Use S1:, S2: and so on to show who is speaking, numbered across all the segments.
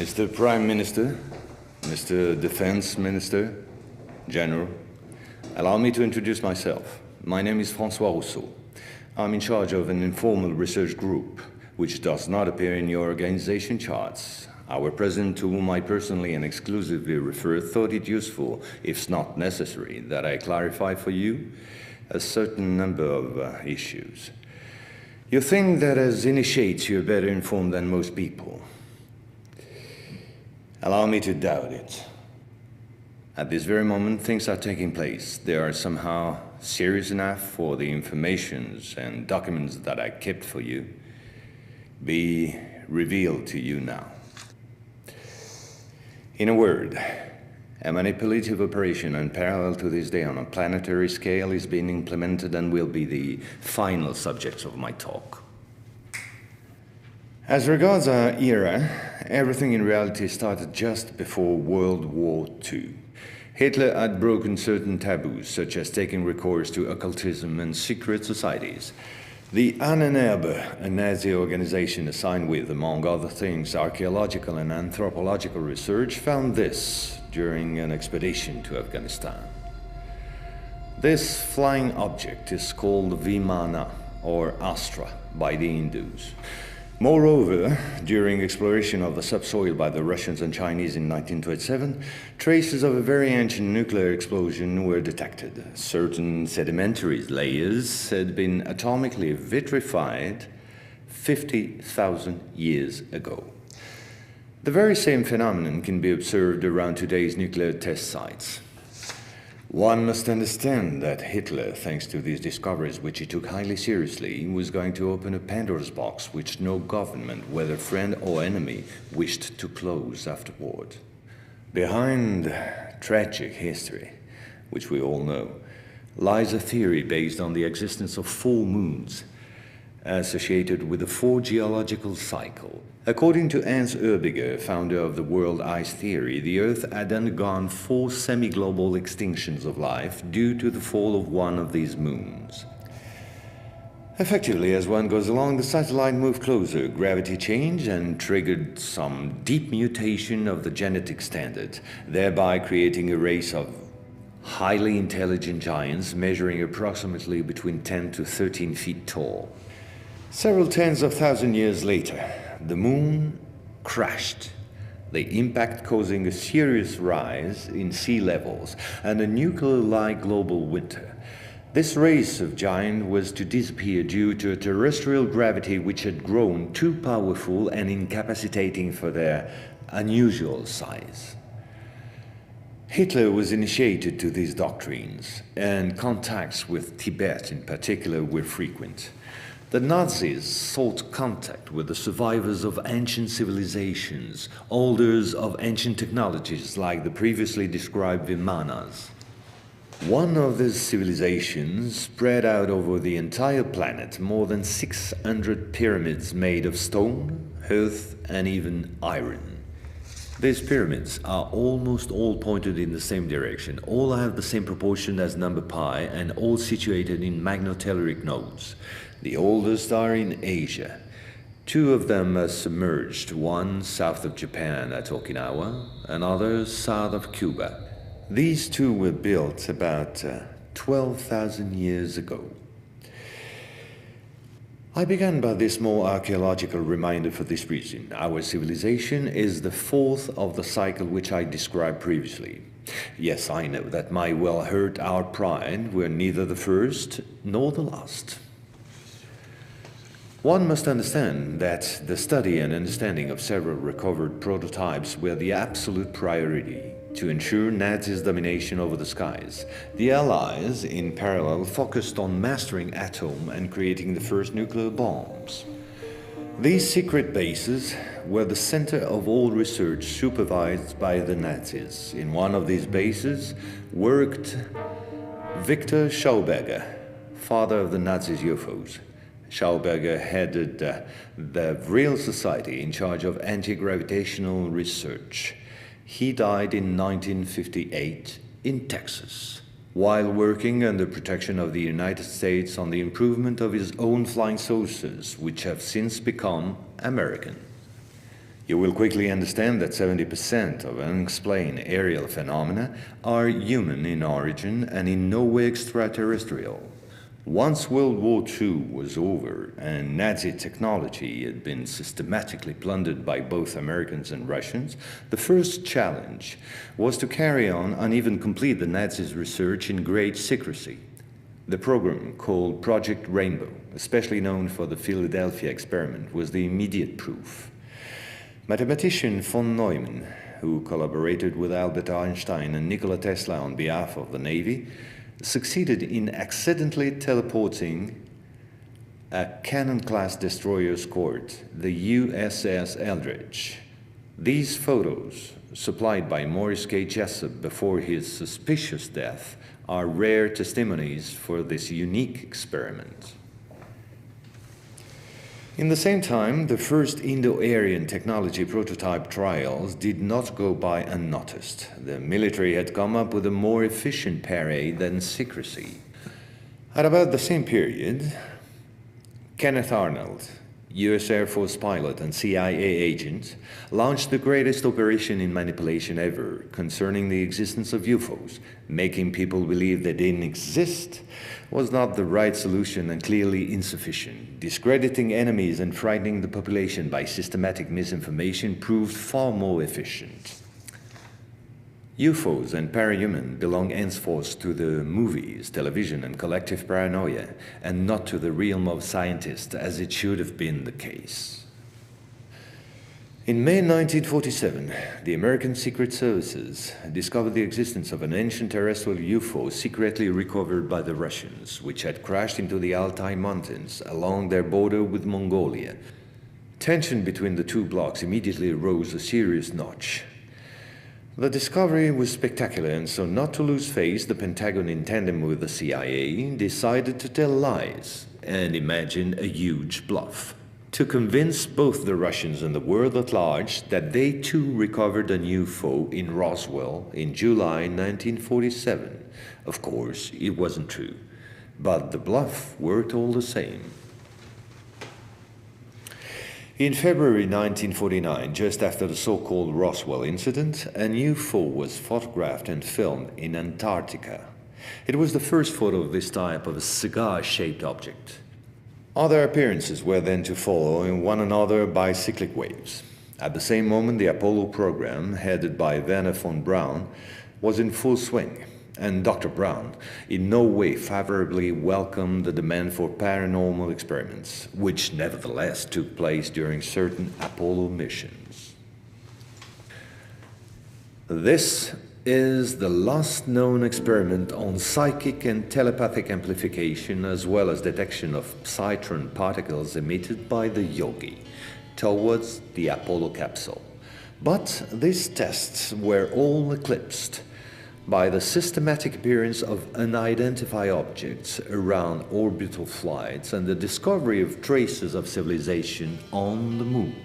S1: Mr. Prime Minister, Mr. Defense Minister, General, allow me to introduce myself. My name is François Rousseau. I'm in charge of an informal research group, which does not appear in your organization charts. Our president, to whom I personally and exclusively refer, thought it useful, if not necessary, that I clarify for you a certain number of issues. You think that as initiates you're better informed than most people. Allow me to doubt it. At this very moment, things are taking place. They are somehow serious enough for the informations and documents that I kept for you be revealed to you now. In a word, a manipulative operation unparalleled to this day on a planetary scale is being implemented and will be the final subject of my talk. As regards our era, everything in reality started just before World War II. Hitler had broken certain taboos, such as taking recourse to occultism and secret societies. The Ahnenerbe, a Nazi organization assigned with, among other things, archaeological and anthropological research, found this during an expedition to Afghanistan. This flying object is called Vimana, or Astra, by the Hindus. Moreover, during exploration of the subsoil by the Russians and Chinese in 1927, traces of a very ancient nuclear explosion were detected. Certain sedimentary layers had been atomically vitrified 50,000 years ago. The very same phenomenon can be observed around today's nuclear test sites. One must understand that Hitler, thanks to these discoveries, which he took highly seriously, was going to open a Pandora's box which no government, whether friend or enemy, wished to close afterward. Behind tragic history, which we all know, lies a theory based on the existence of full moons, associated with the four geological cycle. According to Hans Erbiger, founder of the world ice theory, the Earth had undergone 4 semi-global extinctions of life due to the fall of one of these moons. Effectively, as one goes along, the satellite moved closer, gravity changed and triggered some deep mutation of the genetic standard, thereby creating a race of highly intelligent giants measuring approximately between 10 to 13 feet tall. Several tens of thousands years later, the moon crashed, the impact causing a serious rise in sea levels and a nuclear-like global winter. This race of giants was to disappear due to a terrestrial gravity which had grown too powerful and incapacitating for their unusual size. Hitler was initiated to these doctrines, and contacts with Tibet in particular were frequent. The Nazis sought contact with the survivors of ancient civilizations, holders of ancient technologies like the previously described Vimanas. One of these civilizations spread out over the entire planet more than 600 pyramids made of stone, earth, and even iron. These pyramids are almost all pointed in the same direction, all have the same proportion as number pi, and all situated in magnetotelluric nodes. The oldest are in Asia. 2 of them are submerged, one south of Japan at Okinawa, another south of Cuba. These 2 were built about 12,000 years ago. I began by this more archaeological reminder for this reason. Our civilization is the 4th of the cycle which I described previously. Yes, I know that might well hurt our pride. We're neither the first nor the last. One must understand that the study and understanding of several recovered prototypes were the absolute priority to ensure Nazis' domination over the skies. The Allies, in parallel, focused on mastering atom and creating the first nuclear bombs. These secret bases were the center of all research supervised by the Nazis. In one of these bases worked Victor Schauberger, father of the Nazis' UFOs. Schauberger headed the Real Society in charge of anti-gravitational research. He died in 1958 in Texas, while working under protection of the United States on the improvement of his own flying saucers, which have since become American. You will quickly understand that 70% of unexplained aerial phenomena are human in origin and in no way extraterrestrial. Once World War II was over and Nazi technology had been systematically plundered by both Americans and Russians, the first challenge was to carry on and even complete the Nazis' research in great secrecy. The program, called Project Rainbow, especially known for the Philadelphia experiment, was the immediate proof. Mathematician von Neumann, who collaborated with Albert Einstein and Nikola Tesla on behalf of the Navy, succeeded in accidentally teleporting a Cannon-class destroyer escort, the USS Eldridge. These photos, supplied by Morris K. Jessup before his suspicious death, are rare testimonies for this unique experiment. In the same time, the first Indo-Aryan technology prototype trials did not go by unnoticed. The military had come up with a more efficient parade than secrecy. At about the same period, Kenneth Arnold, US Air Force pilot and CIA agent, launched the greatest operation in manipulation ever concerning the existence of UFOs. Making people believe they didn't exist was not the right solution and clearly insufficient. Discrediting enemies and frightening the population by systematic misinformation proved far more efficient. UFOs and parahuman belong henceforth to the movies, television, and collective paranoia, and not to the realm of scientists, as it should have been the case. In May 1947, the American Secret Services discovered the existence of an ancient terrestrial UFO secretly recovered by the Russians, which had crashed into the Altai Mountains along their border with Mongolia. Tension between the two blocs immediately rose a serious notch. The discovery was spectacular, and so not to lose face, the Pentagon, in tandem with the CIA, decided to tell lies and imagine a huge bluff to convince both the Russians and the world at large that they too recovered a UFO in Roswell in July 1947. Of course, it wasn't true, but the bluff worked all the same. In February 1949, just after the so-called Roswell incident, a UFO was photographed and filmed in Antarctica. It was the first photo of this type of a cigar-shaped object. Other appearances were then to follow in one another by cyclic waves. At the same moment, the Apollo program, headed by Werner von Braun, was in full swing, and Dr. Braun in no way favorably welcomed the demand for paranormal experiments, which nevertheless took place during certain Apollo missions. This is the last known experiment on psychic and telepathic amplification, as well as detection of positron particles emitted by the Yogi towards the Apollo capsule. But these tests were all eclipsed by the systematic appearance of unidentified objects around orbital flights and the discovery of traces of civilization on the moon.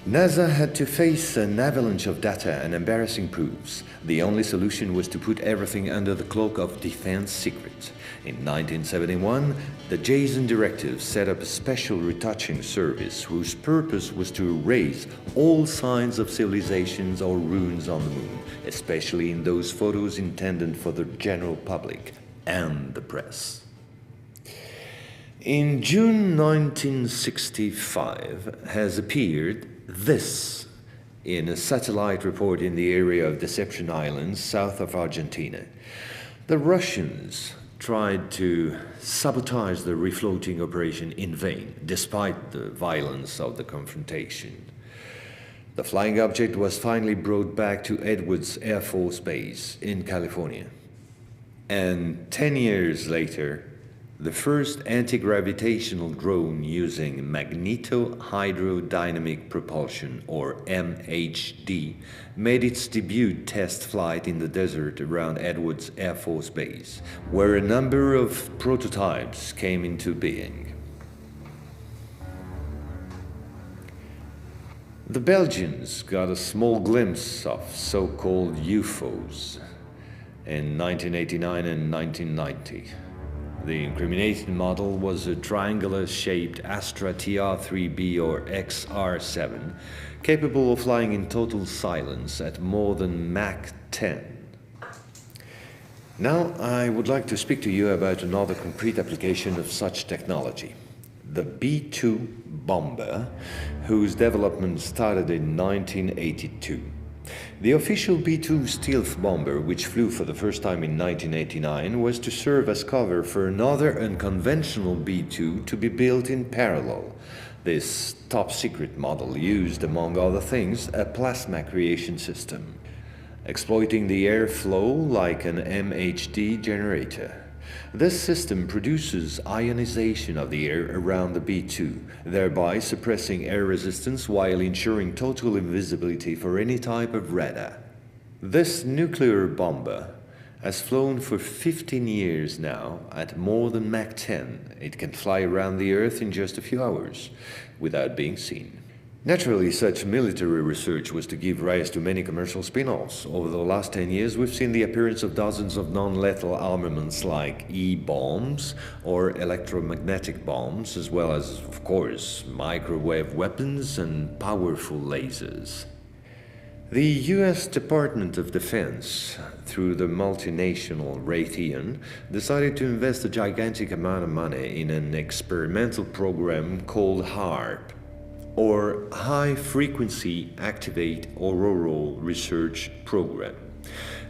S1: NASA had to face an avalanche of data and embarrassing proofs. The only solution was to put everything under the cloak of defense secret. In 1971, the Jason Directive set up a special retouching service whose purpose was to erase all signs of civilizations or ruins on the moon, especially in those photos intended for the general public and the press. In June 1965 has appeared this in a satellite report in the area of Deception Islands, south of Argentina. The Russians tried to sabotage the refloating operation in vain, despite the violence of the confrontation. The flying object was finally brought back to Edwards Air Force Base in California. And 10 years later, the first anti-gravitational drone using magnetohydrodynamic propulsion, or MHD, made its debut test flight in the desert around Edwards Air Force Base, where a number of prototypes came into being. The Belgians got a small glimpse of so-called UFOs in 1989 and 1990. The incriminating model was a triangular-shaped Astra TR-3B or XR-7, capable of flying in total silence at more than Mach 10. Now, I would like to speak to you about another concrete application of such technology. The B-2 bomber, whose development started in 1982. The official B-2 stealth bomber, which flew for the first time in 1989, was to serve as cover for another unconventional B-2 to be built in parallel. This top-secret model used, among other things, a plasma creation system, exploiting the airflow like an MHD generator. This system produces ionization of the air around the B-2, thereby suppressing air resistance while ensuring total invisibility for any type of radar. This nuclear bomber has flown for 15 years now at more than Mach 10. It can fly around the Earth in just a few hours without being seen. Naturally, such military research was to give rise to many commercial spin-offs. Over the last 10 years, we've seen the appearance of dozens of non-lethal armaments like E-bombs or electromagnetic bombs, as well as, of course, microwave weapons and powerful lasers. The US Department of Defense, through the multinational Raytheon, decided to invest a gigantic amount of money in an experimental program called HAARP, or High Frequency Activate Auroral Research Program.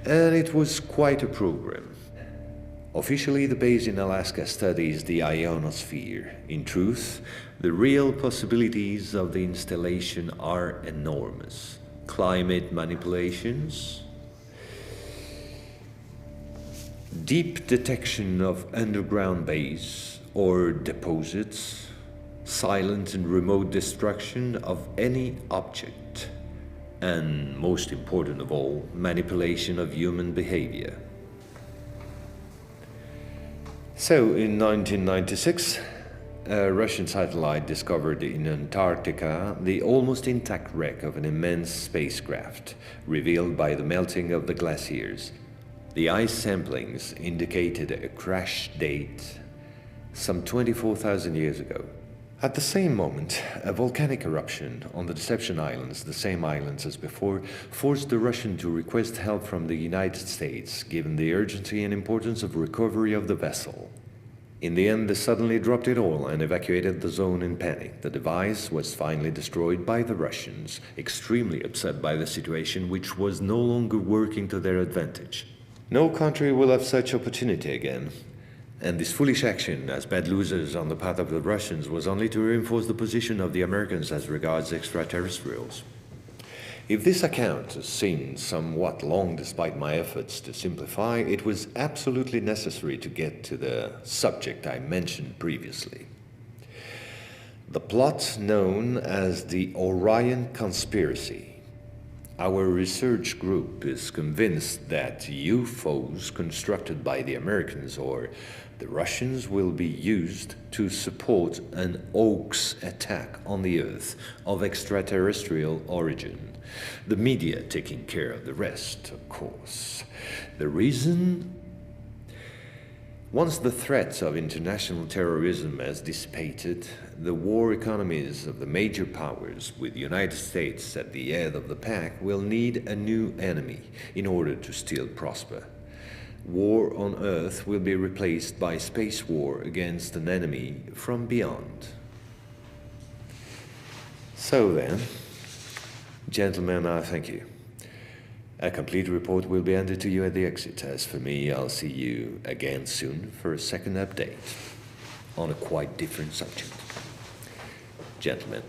S1: And it was quite a program. Officially, the base in Alaska studies the ionosphere. In truth, the real possibilities of the installation are enormous. Climate manipulations, deep detection of underground base or deposits, silent and remote destruction of any object, and most important of all, manipulation of human behavior. So, in 1996, a Russian satellite discovered in Antarctica the almost intact wreck of an immense spacecraft, revealed by the melting of the glaciers. The ice samplings indicated a crash date some 24,000 years ago. At the same moment, a volcanic eruption on the Deception Islands, the same islands as before, forced the Russian to request help from the United States, given the urgency and importance of recovery of the vessel. In the end, they suddenly dropped it all and evacuated the zone in panic. The device was finally destroyed by the Russians, extremely upset by the situation, which was no longer working to their advantage. No country will have such opportunity again. And this foolish action, as bad losers on the part of the Russians, was only to reinforce the position of the Americans as regards extraterrestrials. If this account seemed somewhat long despite my efforts to simplify, it was absolutely necessary to get to the subject I mentioned previously. The plot known as the Orion Conspiracy. Our research group is convinced that UFOs constructed by the Americans or the Russians will be used to support an hoax attack on the Earth of extraterrestrial origin. The media taking care of the rest, of course. The reason? Once the threat of international terrorism has dissipated, the war economies of the major powers, with the United States at the head of the pack, will need a new enemy in order to still prosper. War on Earth will be replaced by space war against an enemy from beyond. So then, gentlemen, I thank you. A complete report will be handed to you at the exit. As for me, I'll see you again soon for a second update on a quite different subject. Gentlemen.